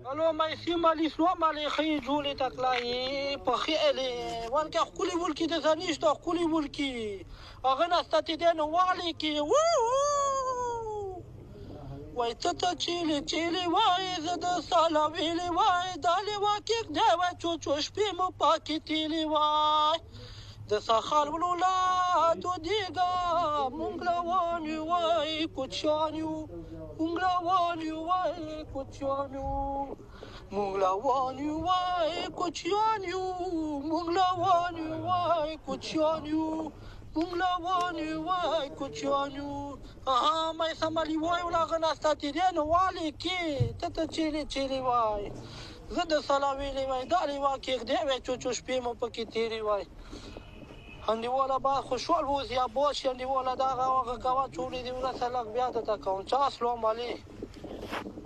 الو مایسي مالي سلو مالي خي جولي تکلای په خېلې ورکه خولي ولکی د زنيشت خولي ولکی هغه نستې دین والي کی وای ته چيلي چيلي وای زده سلام ویلي وای دالي واکیک دی وای چو شپې مو پاکي تیلي وای د سخال ولولادو دیګه مونږ رواني وای کوچانیو مونږ رواني وای کوچانیو مونږ رواني وای کوچانیو مونږ رواني وای کوچانیو مونږ رواني وای کوچانیو ها مې سمالي وای ولاغه ناستا تیرې نو والي کې ته چيلي چيلي وای زه د سلام ویلي وای دالي واکیک دی وای چو شپې مو پکې تیري وای انډیواله با خوشحال ووز یا باش انډیواله دغه هغه کوه چولی دی ورسه لږ بیا درته کوم چا اسلام علیکم